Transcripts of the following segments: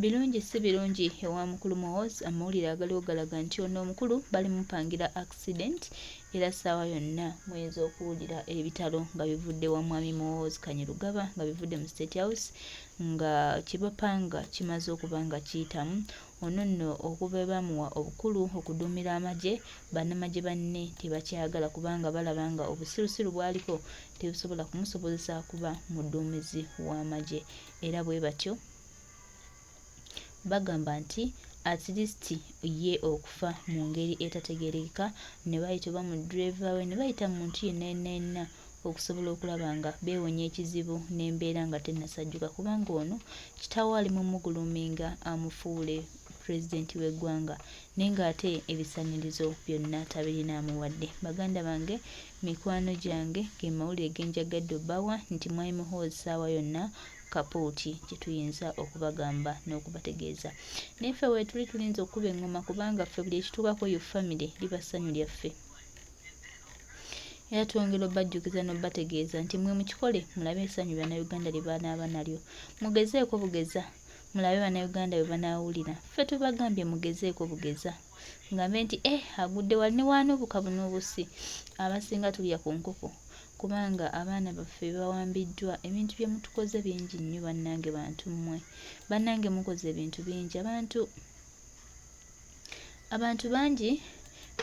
Birungi si birungi ewa mukulu Muhoozi, amawulire agaliwo galaga nti ono omukulu bali mupangira accident era ssaawa yonna muyinza okuwulira ebitalo nga bivudde wa mwami Muhoozi Kanyerugaba nga bivudde mu State House nga kibapanga kimaze okuba nga kiyitamu. Ono nno okuba bamuwa obukulu okuduumira amagye, bannamagye banne tebakyagala kubanga balaba nga obusirusiru bwaliko tebusobola kumusobozesa kuba muduumizi w'amagye era bwe batyo bagamba nti at least ye okufa mu ngeri etategeereka ne bayita oba mu driver we ne bayita muntu yenna okusobola okulaba nga beewonya ekizibu n'embeera nga tennasajjuka kubanga ono kitaawe ali mu muguluminga amufuule pulezidenti w'eggwanga naye ng'ate ebisanirizo byonna tabirina amuwadde. Baganda bange, mikwano gyange, ge mawulire genjagadde obbawa nti mwami Muhoozi ssaawa yonna kapooti kye tuyinza okubagamba n'okubategeeza. Naffe we tuli tulinza okuba engoma kubanga ffe buli ekituukako yo famire liba ssanyu lyaffe. Era twongera obbajjukiza n'obbategeeza nti mwe mukikole mulabe essanyu Bannayuganda lye banaaba nalyo. Mugezeeko bugeza mulabe Bannayuganda bwe banaawulira. Ffe tubagambye mugezeeko bugeza. Ngambe nti agudde wali ne waanuubuka bunuubusi. Abasinga tulya ku nkoko. Kubanga abaana baffe bawambiddwa ebintu bye mutukoze bingi nnyo bannange bantu mmwe. Bannange mukoze ebintu bingi. Abantu bangi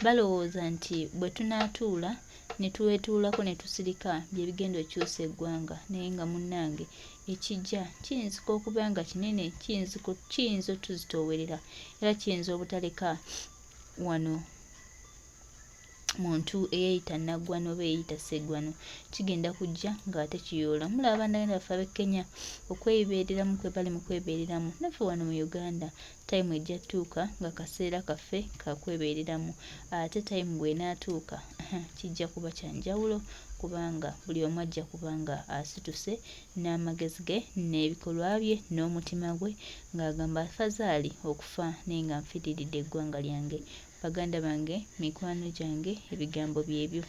balowooza nti bwe tunaatuula ne tuwetuulako ne tusirika bye bigenda okyusa eggwanga naye nga munnange ekijja kiyinzika okuba nga kinene, kiyinza otuzitoowerera era kiyinza obutaleka wano muntu eyeeyita naggwano oba eyeeyita sseggwano kigenda kujja ng'ate kiyoola. Mulaba bannaganda baffe ab'e Kenya okwebeereramu kwe bali mu kwebeereramu, naffe wano mu Uganda time ejja tuuka nga kaseera kaffe kakwebeereramu ate time bw'enaatuuka kijja kuba kya njawulo kubanga buli omu ajja kubanga asituse n'amagezi ge n'ebikolwa bye n'omutima gwe ng'agamba afazaali okufa naye nga nfiiriridde eggwanga lyange. Baganda bange, mikwano gyange, ebigambo byebyo.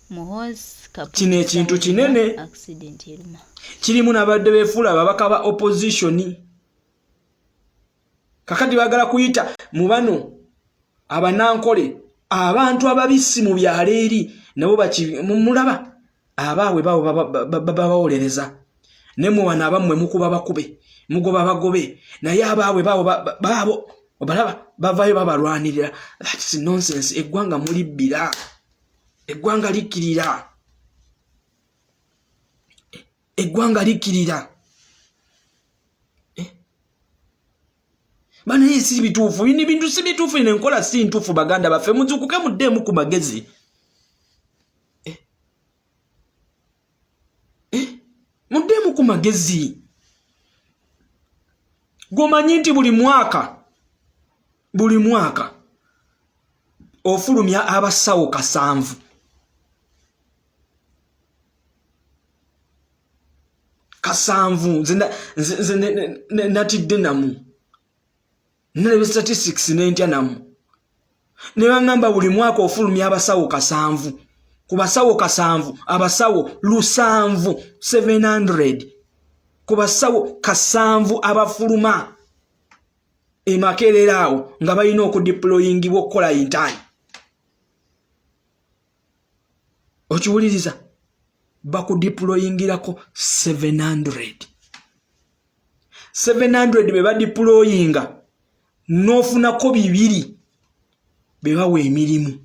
Muhoozi kino ekintu kinene accident eruma kirimu n'abadde beefuula ababaka ba opposition kakati baagala kuyita mu bano abanankole abantu ababisi mu byalo eri nabo mulaba abaabwe baabo babawolereza ne mu wano abammwe mukuba bakube mugoba bagobe naye abaabwe baabo obalaba bavayo babalwanirira. That's nonsense. Eggwanga mulibbira, eggwanga likirira, eggwanga likirira. Bana ye si bituufu, bino bintu si bituufu, nenkola si ntuufu. Baganda baffe muzukuke muddemu ku magezi. Muddemu ku magezi. Gomanyi nti buli mwaka ofulumya abasawo 7. Nze natidde namu nalebe statistics n'entya namu ne bangamba buli mwaka ofulumya abasawo 7. Ku basawo 7 abasawo 700 ku basawo 7 abafuluma emakereraawo nga balina okudeployingibwa okukola intani. Okiwuliriza? Bakudeployingirako 700 be badeployinga n'ofunako 2 be bawa emirimu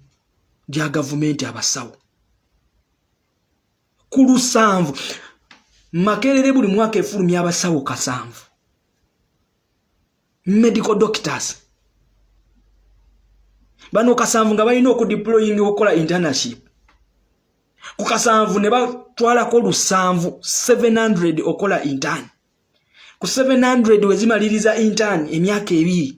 gya gavumenti abasawo ku 7. Makerere buli mwaka efulumya abasawo 7. Medical doctors bano 7 nga balina okudeploying okukola internship. Ku 7 ne batwalako 700 okola intern. Ku 700 wezimaliriza intern emyaka 2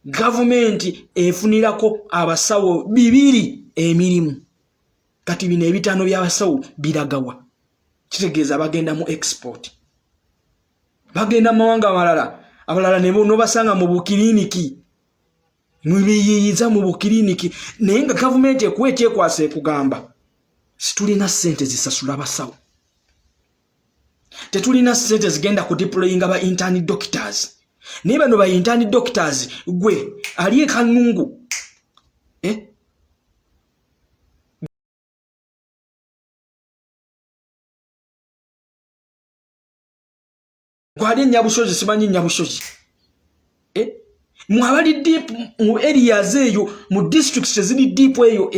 gavumenti efunirako abasawo 2 emirimu. Kati bino 5 by'abasawo biragawa. Kitegeeza bagenda mu export, bagenda mawanga abalala ne basanga mu bukiliniki mubiyiyiza mu bukiliniki naye nga gavumenti ekuwa ekyekwasa ekugamba situlina ssente zisasula abasawo. tetulina sente zigenda ku deployinga ba intern doctors naye bano ba intern doctors gwe ali e Kanungu gwali Nyabushozi simanyi Nyabushozi mwabali deep mu areas eyo mu districts ezili deep eyo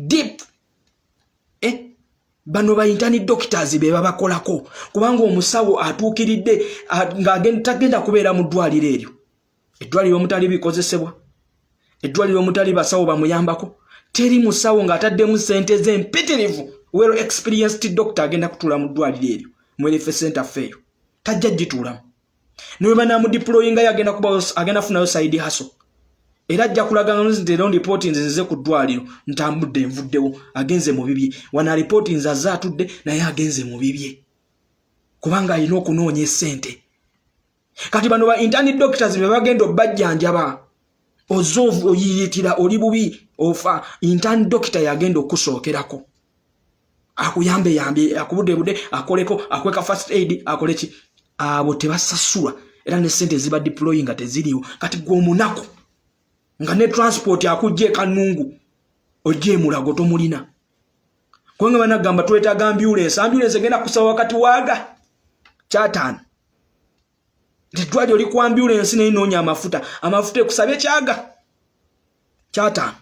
deep bano ba intern doctors be babakolako kubanga omusawo atuukiridde nga tagenda kubeera mu ddwaliro eryo eddwaliro omutali bikozesebwa eddwaliro omutali basawo bamuyambako teri musawo ng'ataddemu sente z'empitirivu well experienced doctor agenda kutuula mu ddwaliro eryo mu health center feeyo tajja gituulamu niwe banamu deployinga yagenda kuba agenda funayo side hustle era ajja kulaga nti ron reporting nze ku ddwaliro ntambudde nvuddewo agenze mu bibye wana reporting nze atudde naye agenze mu bibye kubanga alina okunoonya sente kati bano ba intern doctors be bagenda obbajjanjaba ozovu oyiyitira oli bubi ofa intern doctor yagenda okusookerako akuyambe yambe akubudde akoleko akweka first aid akoleki abo tebasasula era ne sente ziba deployinga teziriwo kati gwo munako nga ne transport akujje Kanungu ojje Mulago tomulina kwenga banagamba twetaaga ambulance genda kusawa wakati waaga kyataano tetwali oli ku ambulance ne inoonya amafuta ekusabye kyaga kyataano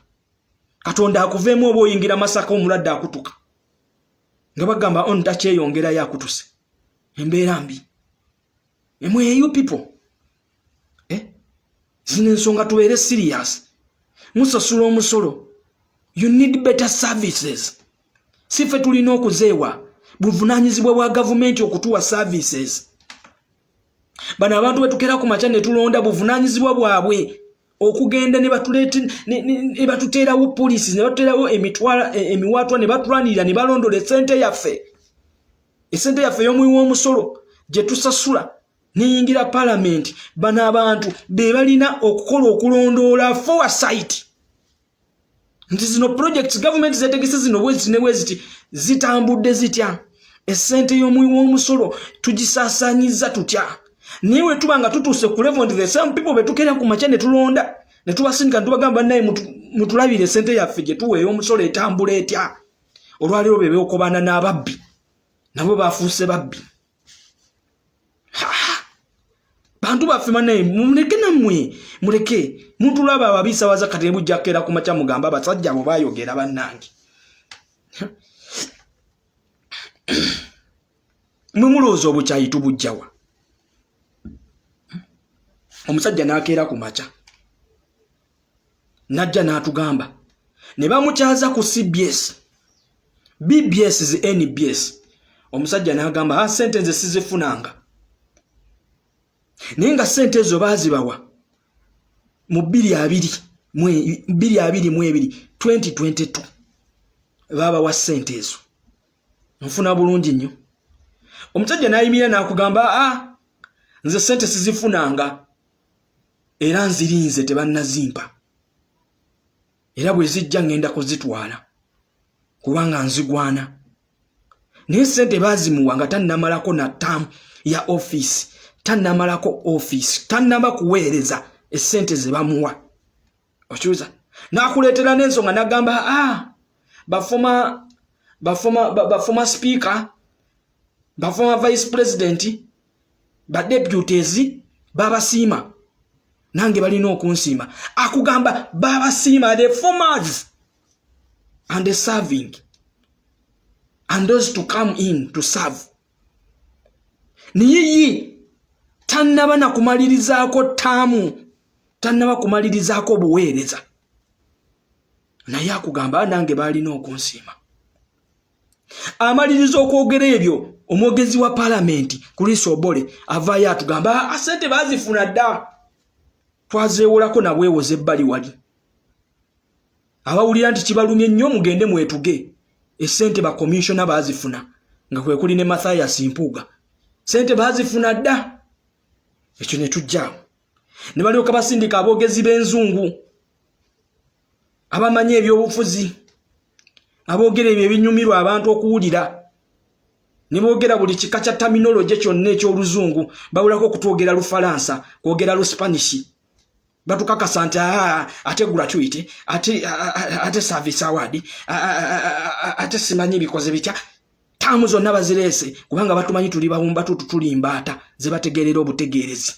Katonda akuveemu oba oyingira Masaka omulwadde akutuka nga bagamba on takyeyongera yakutuse embeera mbi emwe you people zine nsonga tubeere serious musasula omusolo you need better services sife tulina okuzeewa buvunaanyizibwa bwa gavumenti okutuwa services bano abantu betukera ku maca ne tulonda buvunaanyizibwa bwabwe okugenda ne batuteerawo poliisi ne batuteerawo emiwaatwa ne batulwanirira ne balondola esente yaffe y'omuwi w'omusolo gye tusasula niyingira parliament bano abantu be balina okukola okulondoola foresight nti zino projects government zetegese zino bweziti ne bweziti zitambudde zitya esente y'omuwi w'omusolo tugisaasaanyiza tutya naye we tuba nga tutuuse ku level nti the same people betukera ku maca ne tulonda ne tubasindika ne tubagamba naye mutulabire esente yaffe gye tuwa ey'omusolo etambula etya olwaliro be beekobana n'ababbi nabo bafuuse babbi bantu baffe manaye muleke nammwe muleke mutulaba ababisa waza kati nebujjakera ku maca mugamba abasajja abo bayogera bannange mwe mulowooza obukyayi tubujjawa omusajja n'akeera ku maca najja n'atugamba ne bamukyaza ku CBS BBS zi NBS omusajja n'agamba sente nze sizifunanga naye nga sente ezo baazibawa mu 2022 babawa sente ezo nfuna bulungi nnyo omusajja n'ayimira n'akugamba nze sente sizifunanga era nzirinze tebannazimpa era bwe zijja ngenda kuzitwala kubanga nzigwana naye sente baazimuwa nga tannamalako na ttaamu ya office tannamalako office tannaba kuweereza esente ze bamuwa okyuza n'akuleetera n'ensonga n'agamba bafoma speaker bafoma vice president badeputies babasiima nange balina okunsiima akugamba babasiima the formers and the serving and those to come in to serve niyiyi tannaba na kumalirizaako ttaamu tannaba kumalirizaako buweereza naye akugamba nange balina okunsiima amaliriza okwogera ebyo omwogezi wa palamenti Chris Obole avaayo atugamba sente baazifuna dda twazeewolako nabwewoze ebbali wali abawulira nti kibalumye nnyo mugende mwetuge esente ba commissioner baazifuna nga kwe kuli ne Mathias Mpuuga sente baazifuna dda ekyo ne tujjaawo ne balyoka basindika aboogezi b'enzungu abamanyi ebyobufuzi aboogera ebyo ebinyumirwa abantu okuwulira Niboogera buli kika kya terminology kyonna eky'oluzungu bawulako okutwogera Lufalansa kwogera Luspanish batukakasa nti ate gratuity ate service award ate simanyi bikoze bitya tamu zonna bazirese kubanga batumanyi tuli bawumba tuli mbaata ze bategerera obutegerezi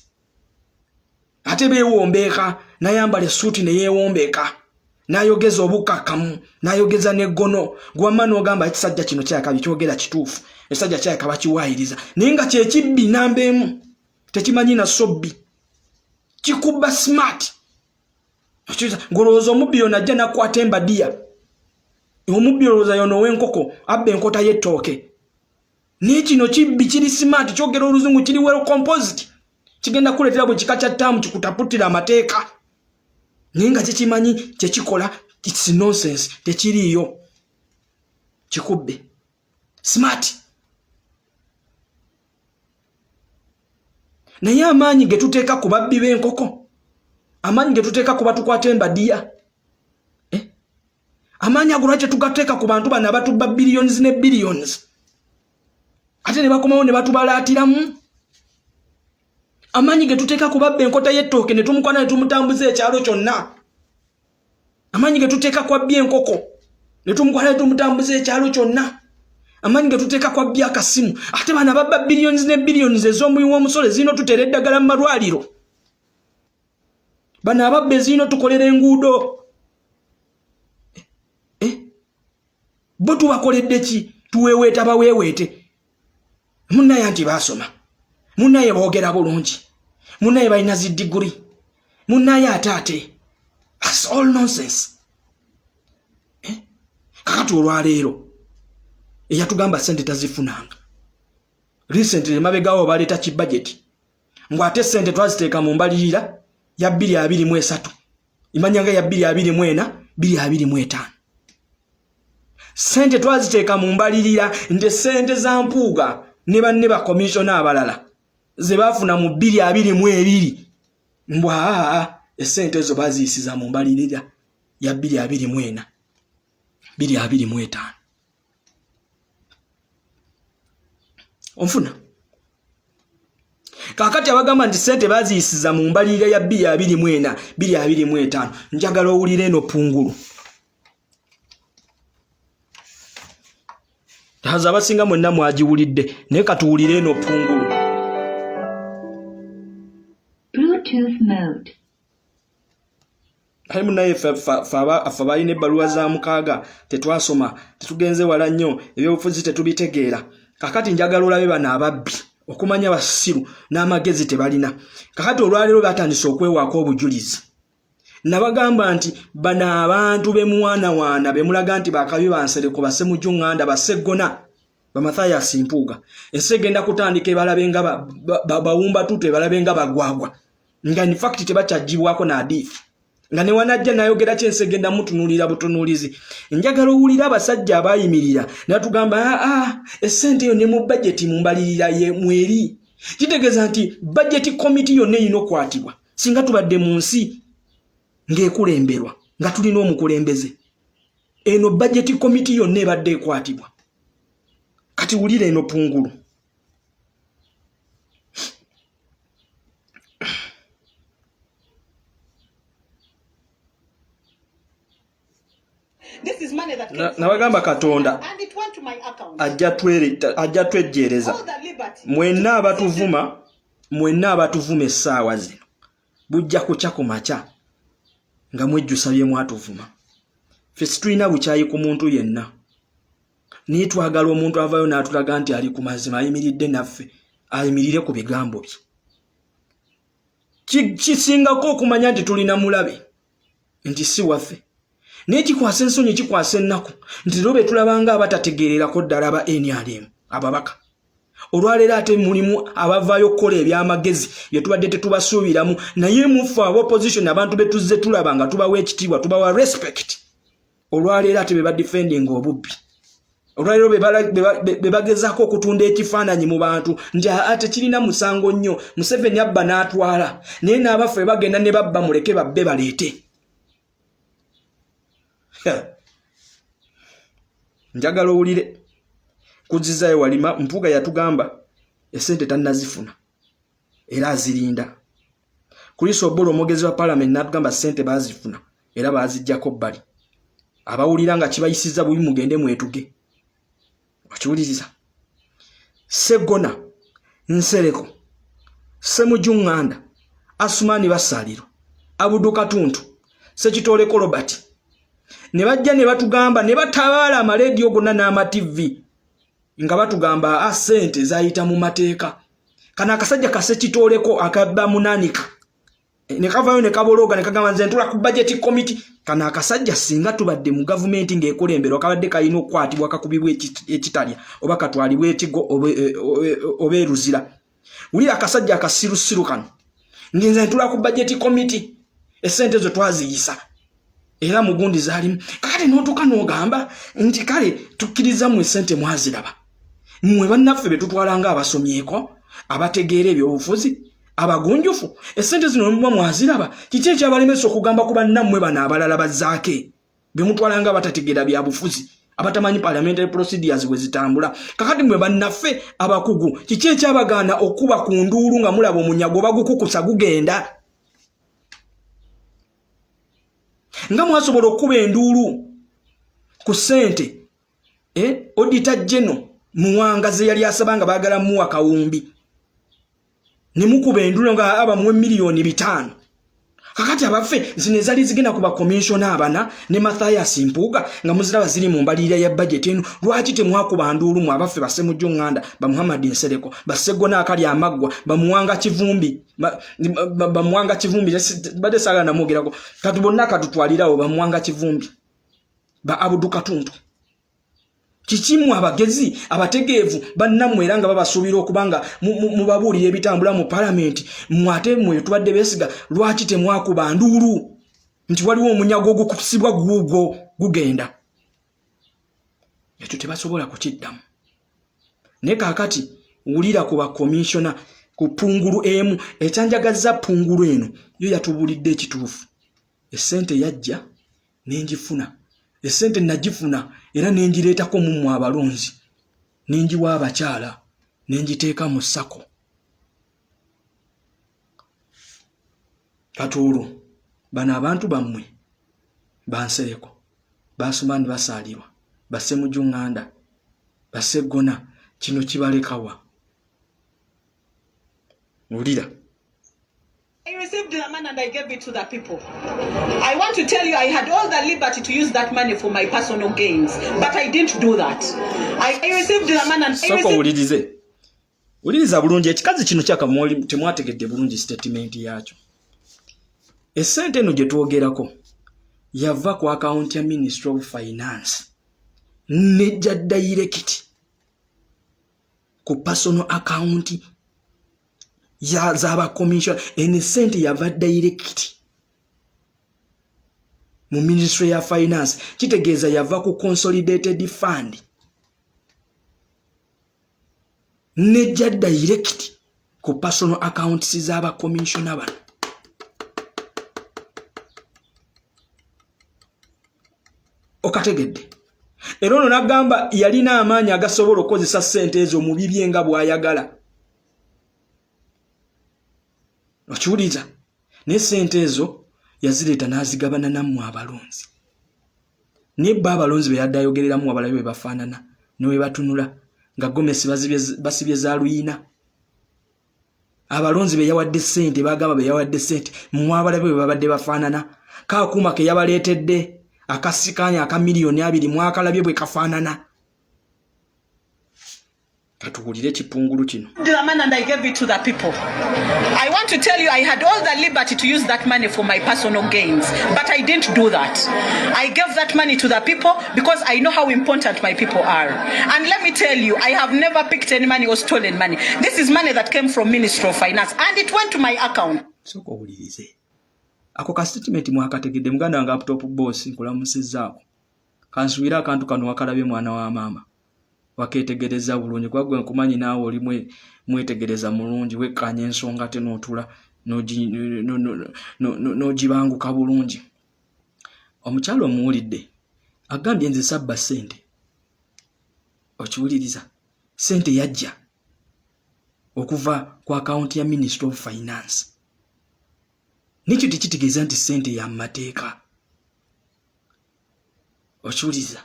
ate beewombeeka nayambala suuti ne yeewombeeka nayogeza obukakamu nayogeza neggono gwamma n'ogamba ekisajja kino kyakabi kyogera kituufu esajja kyaka bakiwaayiriza naye nga kyekibbi nambeemu tekimanyi na sobbi kikuba smart ngolowooza omubbi yona ajja nakwata embadiya omubbi olowooza yona ow'enkoko abba enkota y'ettooke naye kino kibbi kiri smart kyogera oluzungu kiri well composite kigenda kuleetera bwe kika kya ttaamu kikutaputira amateeka naye nga kikimanyi kyekikola it's nonsense tekiriiyo kikubbe smart naye amaanyi ge tuteeka ku babbi b'enkoko amaanyi ge tuteeka ku batukwata embadiya amaanyi ago lwaki tugateeka ku bantu bano abatubba billions ne billions ate ne bakomawo ne batubalaatiramu amaanyi ge tuteeka ku babba enkota y'ettooke ne tumukwana ne tumutambuza ekyalo kyonna amaanyi ge tuteeka ku abbi enkoko ne tumukwana ne tumutambuza ekyalo kyonna amaanyi ge tuteeka ku abbi akasimu ate bano ababba billions ne billions ez'omuyi w'omusolo zino tutera eddagala mu malwaliro bano ababba ezino tukolera enguudo bo tubakoledde ki tuweeweeta baweeweete munnaye anti baasoma munnaye boogera bulungi munnaye balina ziddiguri munnaye ate that's all nonsense kakati olwaleero eyatugamba sente tazifunanga recently mabegawo baleeta ki budget ngwate sente twaziteeka mu mbalirira ya 2023 imanyanga ya 2024 2025 sente twaziteeka mu mbalirira nte sente za mpuuga ne banne ba commissioner abalala ze bafuna mu 2022 mbwa esente ezo baziyisiza mu mbalirira ya 2024 2025 onfuna kakati abagamba nti sente baziyisiza mu mbalirira ya 2024 2025 njagala owulire eno pungulu taza abasinga mwenna mwagiwulidde naye katuwulire eno pungulu Bluetooth mode. Haimu naye fa balina ebbaluwa za mukaaga tetwasoma tetugenze wala nnyo ebyobufuzi tetubitegeera kakati njagala olabe bano ababbi okumanya basiru n'amagezi tebalina kakati olwaleero batandise okwewaako obujulizi nabagamba nti bano abantu bemuwaanawaana bemulaga nti bakabi bansereko basemujunganda baseggona Bamathayasi Mpuuga ensi egenda kutandika ebalabe nga bawumba tutu ebalabe nga bagwagwa nga in fact tebakyagibwako na hadithi nga ne wanajja nayogera kyensi egenda mutunuulira butunuulizi njagala owulira abasajja abayimirira natugamba essente yo ne mu bajeti mu mbalirira ye mweri kitegeeza nti bajeti committee yonna erina okukwatibwa singa tubadde mu nsi ng'ekulemberwa nga tulina omukulembeze eno bajeti committee yonna ebadde ekwatibwa kati wulira eno pungulu This is money that nabagamba Katonda and it went to my account. ajja twejereza mwenna abatuvuma essaawa zino bujja kuca ku makya nga mwejjusa bye mwatuvuma ffe situlina bukyayi ku muntu yenna naye twagala omuntu avayo n'atulaga nti ali ku mazima ayimiridde naffe ayimirire ku bigambo bye kisingako okumanya nti tulina mulabe nti si waffe naye kikwasa ensonyi kikwasa ennaku nti lero betulabanga abatategeererako ddala aba NRM ababaka olwaleero ate mulimu abavaayo okukola ebyamagezi bye tubadde tetubasuubiramu naye mufe aba opposition abantu betuzze tulaba nga tubawa ekitiibwa tubawa respect olwaleero ate be badifendinga obubbi olwaleero be bagezaako okutunda ekifaananyi mu bantu nti ate kirina musango nnyo Museveni abba n'atwala naye n'abaffe bagenda ne babba muleke babbe baleete njagala owulire kuzizayo walima mpuga yatugamba esente tannazifuna era azirinda Kuliso Obolo omwogezi wa parliament n'atugamba sente bazifuna era bazijjako bbali abawulira nga kibayisiza bubi mugende mwetuge okiwuliriza Segona Nsereko Semujunganda Asumani Basaliro Abudu Katuntu Sekitoleko Robert ne bajja ne batugamba ne batabaala amaleediyo gonna n'ama TV nga batugamba sente zayita mu mateeka kana akasajja kasekitoleko akabba munanika ne kavayo ne kabologa ne kagamba nze ntula ku budget committee kana akasajja singa tubadde mu government ng'ekulembera akabadde kalina okukwatibwa kakubibwa ekitalya oba katwalibwa ekigo obeeruzira wulira akasajja akasirusiru kano ngenze ntula ku budget committee esente zo twaziyisa era mugundi zalimu kakati n'otuuka n'ogamba nti kale tukkiriza mu esente mwaziraba mmwe bannaffe be tutwalanga abasomyeko abategeera ebyobufuzi abagunjufu esente zino mwa mwaziraba kiki ekyabalemesa okugamba ku bannammwe bano abalala bazzaake bemutwalanga abatategeera byabufuzi abatamanyi parliamentary procedures bwe zitambula kakati mmwe bannaffe abakugu kiki ekyabagaana okuba ku nduulu nga mulaba omunyago bagukukusa gugenda nga mwasobola okuba enduulu ku ssente Auditor General Muwangaze yali asabanga baagala muwa kawumbi ne mukuba enduulu nga aba mu miliyoni 5 kakati abaffe zine zali zigenda kuba commissioner abana ne Mathias Mpuga nga muziraba ziri mu mbalirira ya budget eno lwaki temwakuba nduulu mu abaffe Basemujunganda ba Muhammad Nsereko Basegona akali amaggwa bamuwanga kivumbi bamuwanga kivumbi bade sala namugerako katubonna katutwalirawo bamuwanga kivumbi ba Abudu Katuntu kikimu abagezi abategeevu bannammwe era nga babasuubira okubanga mubabuulira ebitambula mu parliament mwate mwe tubadde beesiga lwaki temwakuba nduulu nti waliwo omunyago ogukusibwa guugwo gugenda ekyo tebasobola kukiddamu ne kaakati wulira ku bakomishona ku pungulu emu ekyanjagazza pungulu eno yo yatubulidde ekituufu essente yajja n'engifuna esente najifuna era nenjireetako mu abalonzi nenjiwa abakyala nenjiteeka mu ssako katuulu bano abantu bammwe Bansereko Basumani Basalirwa Basemujunganda Basegona kino kibalekawa ulira I received the money and I gave it to the people. I want to tell you, I had all the liberty to use that money for my personal gains, but I didn't do that. I received the money and I received... Uliriza bulungi ekikazi kino kyakamwoli temwategedde bulungi statement yakyo. Essente eno gye twogerako yava ku account ya Ministry of Finance nejja direct ku personal account ya zaba commission ene sente yava direct mu Ministry ya Finance kitegeeza yava ku consolidated fund nejja direct ku personal accounts zaba commissioner bano okategedde era ono nagamba yalina amaanyi agasobola okukozesa sente ezo mu bibye nga bw'ayagala okiwuliriza ne sente ezo yazireeta n'azigabana nammwe abalonzi nebba abalonzi be yadde ayogereramu abalabe be bafaanana ne we batunula nga Gomesi basibye za luyina abalonzi be yawadde sente bagamba be yawadde sente mu abalabe be babadde bafaanana kaakuma ke yabaleetedde akasikanya aka miliyoni 2 mwakalabye bwe kafaanana katuwulire kipungulu kino. The money and I gave it to the people. I want to tell you, I had all the liberty to use that money for my personal gains, but I didn't do that. I gave that money to the people because I know how important my people are. And let me tell you, I have never picked any money or stolen money. This is money that came from Ministry of Finance and it went to my account. Soko ulirize. Ako ka statement mwakategedde muganda nga laptop boss nkulamusizaako. Kansuwira akantu kano wakalabye mwana wa mama. Waketegereza bulungi kwagwe nkumanyi naawe oli mwetegereza mulungi wekkanya ensonga te n'otula n'ogibanguka bulungi. Omukyalo omuwulidde agambye nze sabba ssente okiwuliriza sente yajja okuva ku account ya Ministry of Finance. Nikyo tekitegeeza nti sente ya mateeka. Okiwuliza?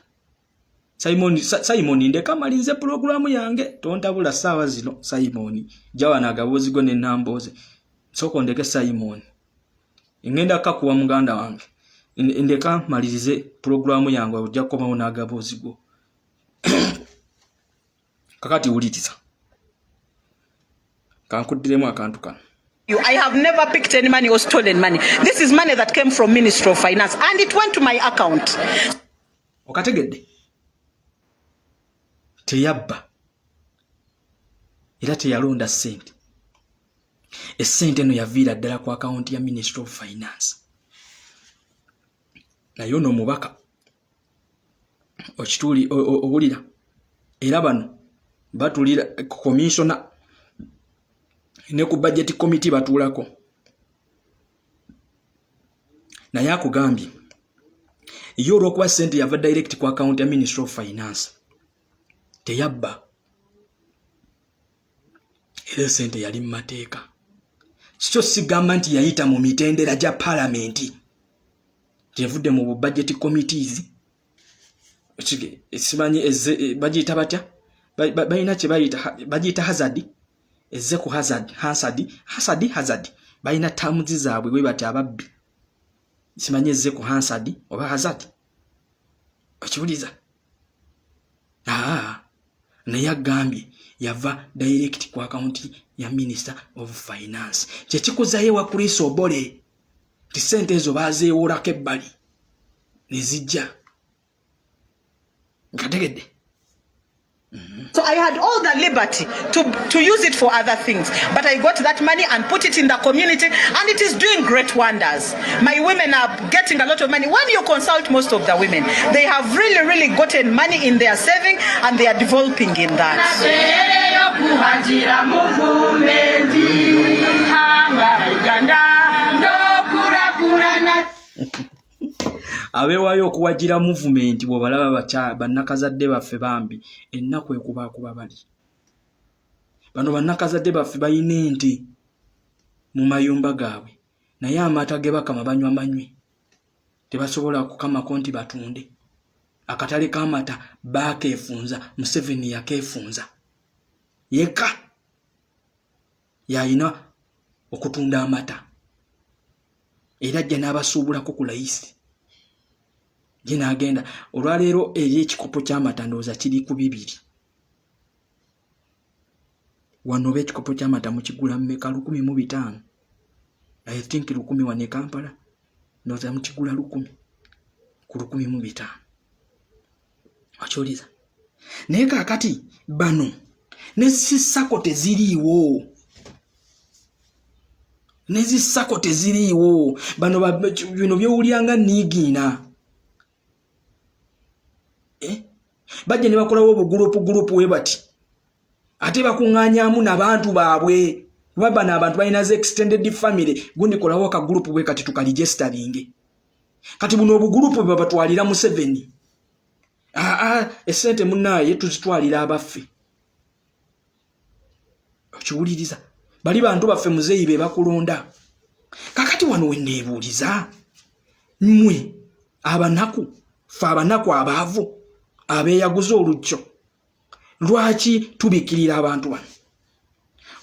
Simon ndeka malinze programu yange tontabula saawa zino. Simon jawana agabuzi go ne namboze soko ndeke Simon ngenda kakuwa muganda wange ndeka malirize programu yange ojja komawo n'agabuzi go. Kakati wuliriza kankuddiremu akantu kano. I have never picked any money or stolen money. This is money that came from Ministry of Finance and it went to my account. Okategedde teyabba era teyalonda sente. Essente eno yaviira ddala ku account ya Ministry of Finance. Naye ono omubaka okituli owulira era bano batulira commissioner ne ku budget committee batuulako. Naye akugambye yo olwokuba sente yava direct ku account ya Ministry of Finance teyabba era sente yali mu mateeka. Sikyo sigamba nti yayita mu mitendera gya parliament gyevudde mu budget committees. Simanyi bagiyita batya balina kye bagiyita hazard ezze ku hazard balina tamuzi zaabwe bwe bati ababbi. Simanyi ezze ku hazard oba hazard. Okiwuliza? Naye agambye yava direct ku account ya Minister of Finance. Kyekikuzayo wa Chris Obole ti sente ezo bazeewolako ebbali ne zijja. Nkategedde. So I had all the liberty to use it for other things. But I got that money and put it in the community and it is doing great wonders. My women are getting a lot of money. When you consult most of the women, they have really gotten money in their saving and they are developing in that. Abewayo okuwagira movement bw'obalaba bacha bannakazadde baffe bambi ennaku ekubakuba bali. Bano bannakazadde baffe bayina ente mu mayumba gaabwe naye amata ge bakama banywa manywe tebasobola kukama konti batunde. Akatale k'amata bakeefunza Museveni yakeefunza yeka yayina okutunda amata era jja n'abasuubulako ku layisi. Jina agenda olwaleero eri ekikopo ky'amata ndowooza kiri ku 2. Wano be ekikopo ky'amata mukigula mmeka 1,500. I think 1,000 wane Kampala ndowooza mukigula 1,000 ku 1,500. Okiwuliza? Naye kaakati bano nezisako teziriiwo. Nezisako teziriiwo. Bano bino byowulyanga niigiina. Bajja ne bakolawo obugurupu we bati ate bakuŋŋaanyaamu n'abantu baabwe kuba bano abantu balina ze extended family gundi kolawo akagurupu bwe kati tukaligestaringe kati buno obugurupu bwe batwalira Museveni. Essente munnaaye tuzitwalira abaffe. Okiwuliriza? Bali bantu baffe muzeeyi be bakulonda. Kakati wano we neebuuliza mmwe abanaku ffe abanaku abaavu abeeyaguza olujjo lwaki tubikirira abantu bano?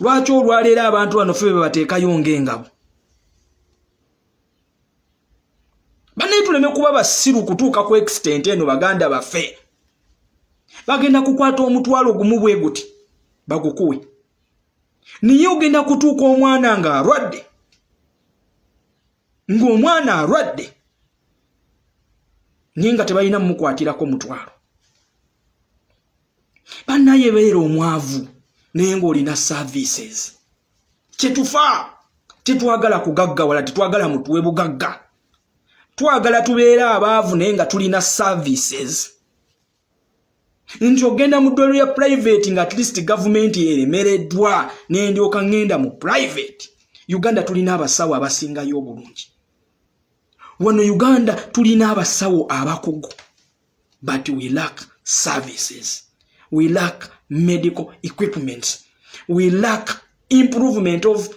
Lwaki olwaleero abantu bano ffe bebateekayo ng'engabo? Banaye tuleme kuba basiru kutuuka ku extent eno. Baganda baffe bagenda kukwata omutwalo gumu bwe guti bagukuwe, niye ogenda kutuuka omwana ng'alwadde, ng'omwana alwadde naye nga tebalina mukwatirako mutwalo. Bannaye beera omwavu naye ng'olina services. Kyetufa tetwagala kugaggawala, tetwagala mutuwe bugagga. Twagala tubeera abaavu naye nga tulina services. Nti ogenda mu ddwaliro ya private nga at least government eremereddwa n'endyoka ngenda mu private. Uganda tulina abasawo abasingayo obulungi. Wano Uganda tulina abasawo abakugu. But we lack services. We lack medical equipment. We lack improvement of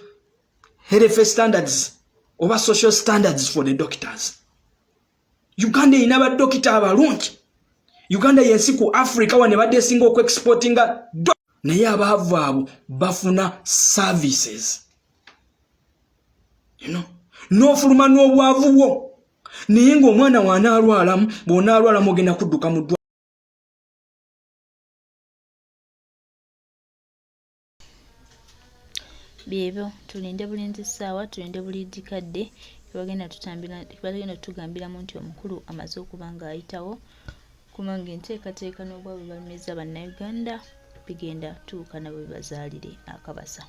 health standards over social standards for the doctors. Uganda inaba doctor abalungi. Uganda yensi ku Africa wane badde singa okexportinga naye abaavu abo bafuna services. N'ofuluma n'obwavu bwo naye ng'omwana w'anaalwalamu bw'onaalwalamu ogenda kudduka mu ddwaliro. Byebyo tulinde bulinzi ssaawa tulinde bulidi kadde bagenda tutugambiramu nti omukulu amaze okuba ng'ayitawo kubanga enteekateeka n'obwavu balumiriza bannayuganda bigenda tuuka nabo bibazaalire akabasa.